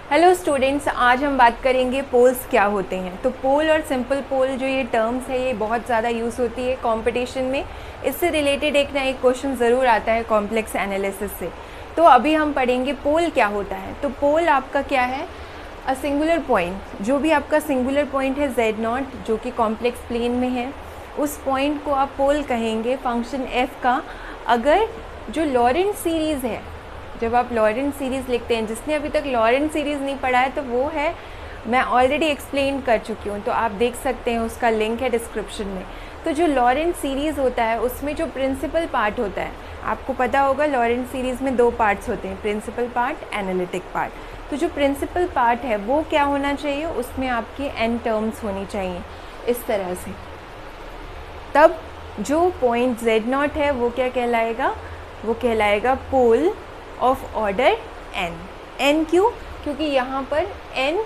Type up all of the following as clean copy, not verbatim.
Hello students, आज हम बात करेंगे पोल्स क्या होते हैं। तो पोल और सिंपल पोल जो ये टर्म्स है ये बहुत ज़्यादा यूज़ होती है कंपटीशन में। इससे रिलेटेड एक ना एक क्वेश्चन ज़रूर आता है कॉम्प्लेक्स एनालिसिस से। तो अभी हम पढ़ेंगे पोल क्या होता है। तो पोल आपका क्या है, अ सिंगुलर पॉइंट। जो भी आपका सिंगुलर पॉइंट है Z0 जो कि कॉम्प्लेक्स प्लेन में है, उस पॉइंट को आप पोल कहेंगे फंक्शन f का। अगर जो लॉरेंट सीरीज़ है, जब आप लॉरेंट सीरीज़ लिखते हैं, जिसने अभी तक लॉरेंट सीरीज़ नहीं पढ़ा है तो वो है, मैं ऑलरेडी एक्सप्लेन कर चुकी हूँ, तो आप देख सकते हैं, उसका लिंक है डिस्क्रिप्शन में। तो जो लॉरेंट सीरीज़ होता है उसमें जो प्रिंसिपल पार्ट होता है, आपको पता होगा लॉरेंट सीरीज़ में दो पार्ट्स होते हैं, प्रिंसिपल पार्ट, एनालिटिक पार्ट। तो जो प्रिंसिपल पार्ट है वो क्या होना चाहिए, उसमें आपकी n टर्म्स होनी चाहिए इस तरह से। तब जो पॉइंट Z0 है वो क्या कहलाएगा, वो कहलाएगा pole of order n। n क्यों, क्योंकि यहाँ पर n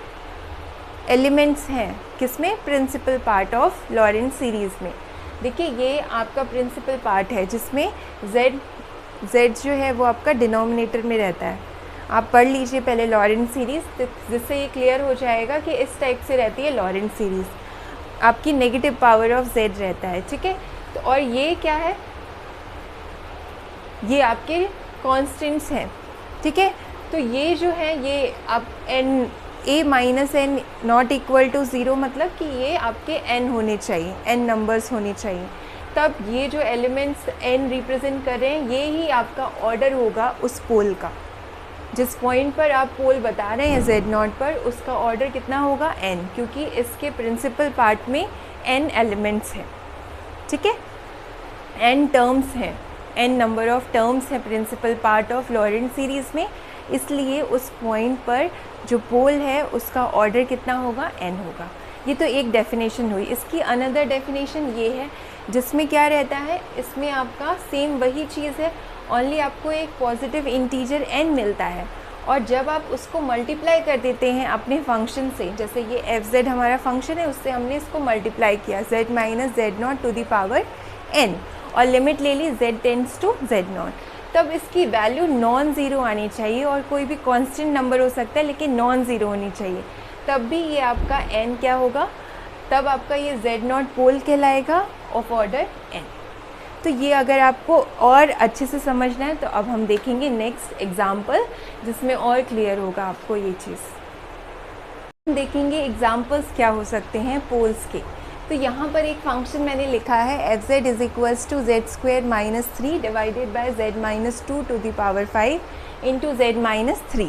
एलिमेंट्स हैं, किसमें, principal part of Laurent series में। देखिए ये आपका प्रिंसिपल पार्ट है जिसमें z जो है वो आपका डिनोमिनेटर में रहता है। आप पढ़ लीजिए पहले लॉरेंट सीरीज़, जिससे ये क्लियर हो जाएगा कि इस टाइप से रहती है लॉरेंट सीरीज़, आपकी नेगेटिव पावर ऑफ z रहता है, ठीक है। तो और ये क्या है, ये आपके कॉन्स्टेंट्स हैं, ठीक है। तो ये जो है ये आप a minus n not equal to zero, मतलब कि ये आपके n होने चाहिए, n नंबर्स होने चाहिए। तब ये जो एलिमेंट्स n रिप्रेजेंट कर रहे हैं, ये ही आपका ऑर्डर होगा उस पोल का। जिस पॉइंट पर आप पोल बता रहे हैं Z0 पर, उसका ऑर्डर कितना होगा, n, क्योंकि इसके प्रिंसिपल पार्ट में n एलिमेंट्स हैं, ठीक है, n टर्म्स हैं, n नंबर ऑफ टर्म्स है principal part of Laurent series में। इसलिए उस पॉइंट पर जो पोल है उसका ऑर्डर कितना होगा, n होगा। ये तो एक डेफिनेशन हुई। इसकी अनदर डेफिनेशन ये है जिसमें क्या रहता है, इसमें आपका सेम वही चीज़ है, ओनली आपको एक पॉजिटिव इंटीजर n मिलता है, और जब आप उसको मल्टीप्लाई कर देते हैं अपने फंक्शन से, जैसे ये f(z) हमारा फंक्शन है, उससे हमने इसको मल्टीप्लाई किया z minus Z0 to the power n, और लिमिट ले ली z टेंड्स टू Z0, तब इसकी वैल्यू नॉन ज़ीरो आनी चाहिए, और कोई भी कांस्टेंट नंबर हो सकता है लेकिन नॉन ज़ीरो होनी चाहिए। तब भी ये आपका n क्या होगा, तब आपका ये Z0 पोल कहलाएगा ऑफ ऑर्डर n। तो ये अगर आपको और अच्छे से समझना है तो अब हम देखेंगे नेक्स्ट एग्जाम्पल, जिसमें और क्लियर होगा आपको ये चीज़। देखेंगे एग्जाम्पल्स क्या हो सकते हैं पोल्स के। तो यहाँ पर एक फंक्शन मैंने लिखा है f(z) is equals to z square minus 3 divided by z minus 2 to the power 5 into z minus 3।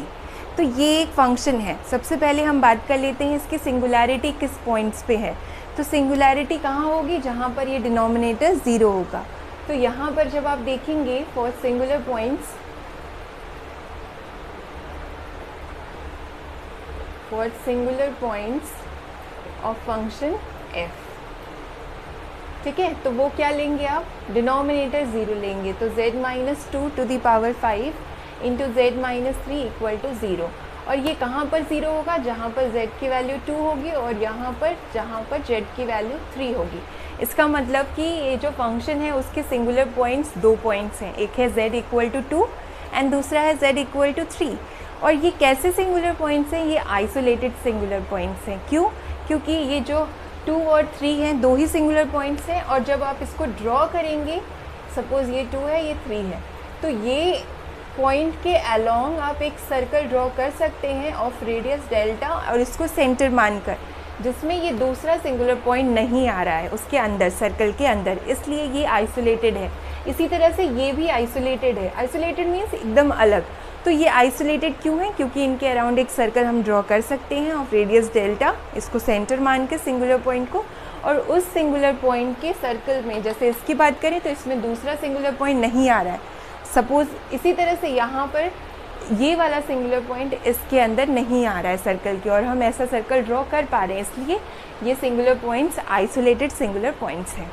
तो ये एक फंक्शन है। सबसे पहले हम बात कर लेते हैं इसकी सिंगुलैरिटी किस पॉइंट्स पे है। तो सिंगुलैरिटी कहाँ होगी, जहाँ पर ये डिनोमिनेटर ज़ीरो होगा। तो यहाँ पर जब आप देखेंगे for singular points, for singular points of function f, ठीक है, तो वो क्या लेंगे आप, डिनोमिनेटर ज़ीरो लेंगे। तो z minus 2 to the power 5 into z minus 3 equal to zero. और ये कहाँ पर ज़ीरो होगा, जहाँ पर z की वैल्यू 2 होगी, और यहाँ पर जहाँ पर z की वैल्यू 3 होगी। इसका मतलब कि ये जो फंक्शन है उसके सिंगुलर पॉइंट्स दो पॉइंट्स हैं, एक है z इक्वल टू 2 एंड दूसरा है z इक्वल टू 3। और ये कैसे सिंगुलर पॉइंट्स हैं, ये आइसोलेटेड सिंगुलर पॉइंट्स हैं। क्यों, क्योंकि ये जो 2 और 3 हैं, दो ही सिंगुलर पॉइंट्स हैं, और जब आप इसको ड्रॉ करेंगे, सपोज़ ये 2 है, ये 3 है, तो ये पॉइंट के अलोंग आप एक सर्कल ड्रॉ कर सकते हैं ऑफ रेडियस डेल्टा, और इसको सेंटर मानकर, जिसमें ये दूसरा सिंगुलर पॉइंट नहीं आ रहा है उसके अंदर, सर्कल के अंदर, इसलिए ये आइसोलेटेड है। इसी तरह से ये भी आइसोलेटेड है। आइसोलेटेड मीन्स एकदम अलग। तो ये आइसोलेटेड क्यों है, क्योंकि इनके अराउंड एक सर्कल हम ड्रॉ कर सकते हैं ऑफ रेडियस डेल्टा, इसको सेंटर मान के सिंगुलर पॉइंट को, और उस सिंगुलर पॉइंट के सर्कल में, जैसे इसकी बात करें तो इसमें दूसरा सिंगुलर पॉइंट नहीं आ रहा है, सपोज़। इसी तरह से यहाँ पर ये वाला सिंगुलर पॉइंट इसके अंदर नहीं आ रहा है सर्कल के, और हम ऐसा सर्कल ड्रॉ कर पा रहे हैं, इसलिए ये singular points isolated singular points हैं,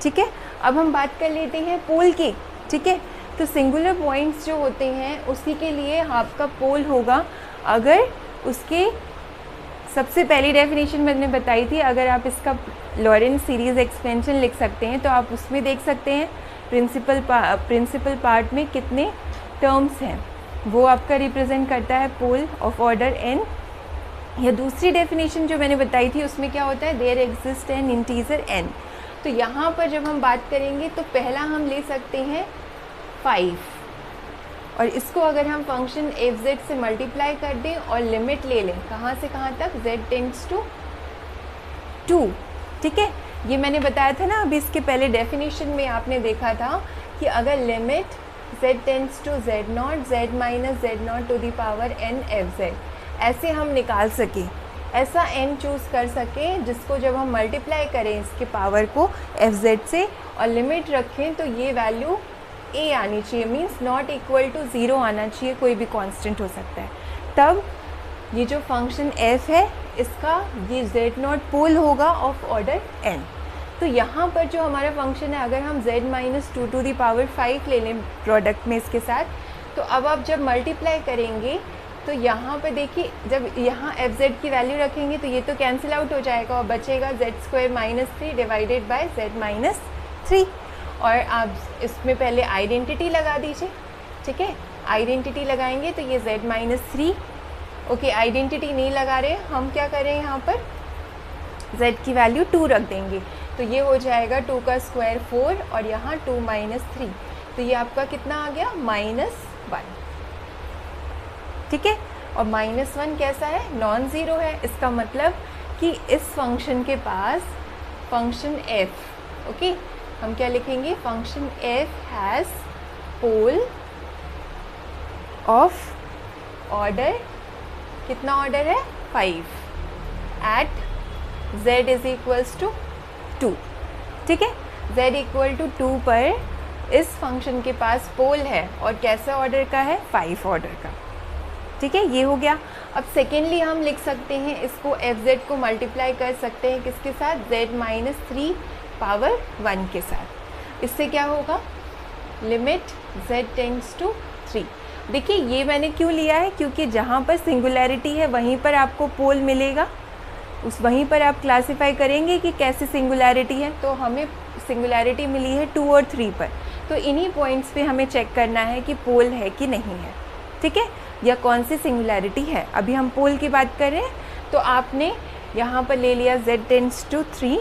ठीक है। अब हम बात कर लेते हैं पोल की, ठीक है। तो सिंगुलर पॉइंट्स जो होते हैं उसी के लिए आपका पोल होगा अगर उसके, सबसे पहली डेफिनेशन मैंने बताई थी, अगर आप इसका लॉरेंट सीरीज़ एक्सपेंशन लिख सकते हैं तो आप उसमें देख सकते हैं प्रिंसिपल पार्ट में कितने टर्म्स हैं, वो आपका रिप्रेजेंट करता है पोल ऑफ ऑर्डर n। या दूसरी डेफिनेशन जो मैंने बताई थी उसमें क्या होता है, there exist an integer n। तो यहाँ पर जब हम बात करेंगे तो पहला हम ले सकते हैं 5, और इसको अगर हम फंक्शन f(z) से मल्टीप्लाई कर दें और लिमिट ले लें कहाँ से कहाँ तक, z टेंड्स टू 2। ठीक है, ये मैंने बताया था ना अभी इसके पहले डेफिनेशन में आपने देखा था कि अगर limit z tends to z0 z minus z0 to the power n f(z) ऐसे हम निकाल सकें, ऐसा n चूज़ कर सके जिसको जब हम मल्टीप्लाई करें इसके पावर को f(z) से और लिमिट रखें तो ये वैल्यू a आनी चाहिए, मीन्स नॉट इक्वल टू 0 आना चाहिए, कोई भी कांस्टेंट हो सकता है। तब ये जो फंक्शन f है इसका ये z0 पोल होगा ऑफ ऑर्डर n। तो यहाँ पर जो हमारा फंक्शन है, अगर हम z minus 2 to the power 5 ले लें प्रोडक्ट में इसके साथ, तो अब आप जब मल्टीप्लाई करेंगे तो यहाँ पे देखिए जब यहाँ f(z) की वैल्यू रखेंगे तो ये तो कैंसिल आउट हो जाएगा और बचेगा z² minus 3 divided by z minus 3। और आप इसमें पहले आइडेंटिटी लगा दीजिए। ठीक है, आइडेंटिटी लगाएंगे तो ये z माइनस 3। ओके, आइडेंटिटी नहीं लगा रहे, हम क्या करें यहाँ पर z की वैल्यू 2 रख देंगे, तो ये हो जाएगा 2 का स्क्वायर 4 और यहाँ 2 माइनस 3, तो ये आपका कितना आ गया, -1। ठीक है, और -1 कैसा है, नॉन ज़ीरो है। इसका मतलब कि इस फंक्शन के पास फंक्शन f, ओके, हम क्या लिखेंगे, function f has pole of order, कितना ऑर्डर है, 5 at z is equals to 2। ठीक है, z इक्वल टू 2 पर इस फंक्शन के पास पोल है और कैसा ऑर्डर का है, 5 ऑर्डर का। ठीक है, ये हो गया। अब सेकेंडली हम लिख सकते हैं इसको f(z) को मल्टीप्लाई कर सकते हैं किसके साथ, z माइनस 3 पावर 1 के साथ। इससे क्या होगा, लिमिट z टेंड्स टू 3। देखिए ये मैंने क्यों लिया है, क्योंकि जहाँ पर सिंगुलैरिटी है वहीं पर आपको पोल मिलेगा, उस वहीं पर आप क्लासिफाई करेंगे कि कैसी सिंगुलैरिटी है। तो हमें सिंगुलैरिटी मिली है 2 और 3 पर, तो इन्हीं पॉइंट्स पे हमें चेक करना है कि पोल है कि नहीं है। ठीक है, या कौन सी सिंगुलैरिटी है। अभी हम पोल की बात कर रहे हैं, तो आपने यहाँ पर ले लिया z tends to 3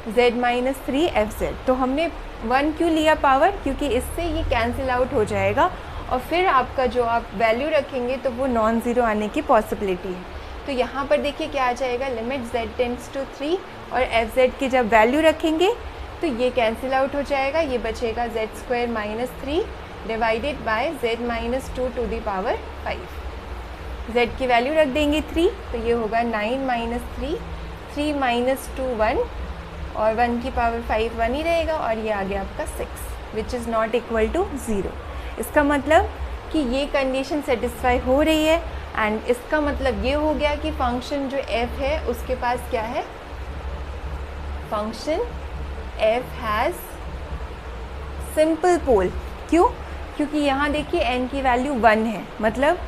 z minus 3 f(z). तो हमने 1 क्यों लिया पावर, क्योंकि इससे ये कैंसिल आउट हो जाएगा और फिर आपका जो आप वैल्यू रखेंगे तो वो नॉन ज़ीरो आने की पॉसिबिलिटी है। तो यहाँ पर देखिए क्या आ जाएगा, लिमिट z टेंड्स टू 3 और f(z) की जब वैल्यू रखेंगे तो ये कैंसिल आउट हो जाएगा, ये बचेगा z² minus 3 divided by z minus 2 to the power 5। z की वैल्यू रख देंगे 3, तो ये होगा 9 माइनस 3, 3 माइनस 2 1 और 1 की पावर 5 1 ही रहेगा और ये आ गया आपका 6 which is not equal to 0। इसका मतलब कि ये कंडीशन सेटिस्फाई हो रही है एंड इसका मतलब ये हो गया कि फंक्शन जो f है उसके पास क्या है, फंक्शन f हैज़ सिंपल पोल। क्यों, क्योंकि यहाँ देखिए n की वैल्यू 1 है, मतलब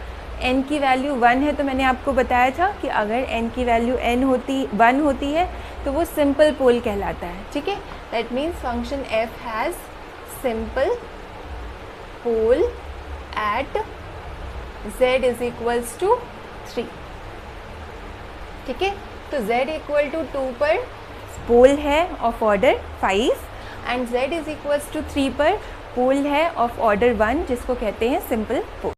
n की वैल्यू 1 है, तो मैंने आपको बताया था कि अगर n की वैल्यू 1 होती है तो वो सिंपल पोल कहलाता है। ठीक है, that means function f has simple pole at z is equals to 3। ठीक है, तो z इक्वल टू 2 पर पोल है of order 5 and z is equals to 3 पर पोल है ऑफ ऑर्डर 1 जिसको कहते हैं सिंपल पोल।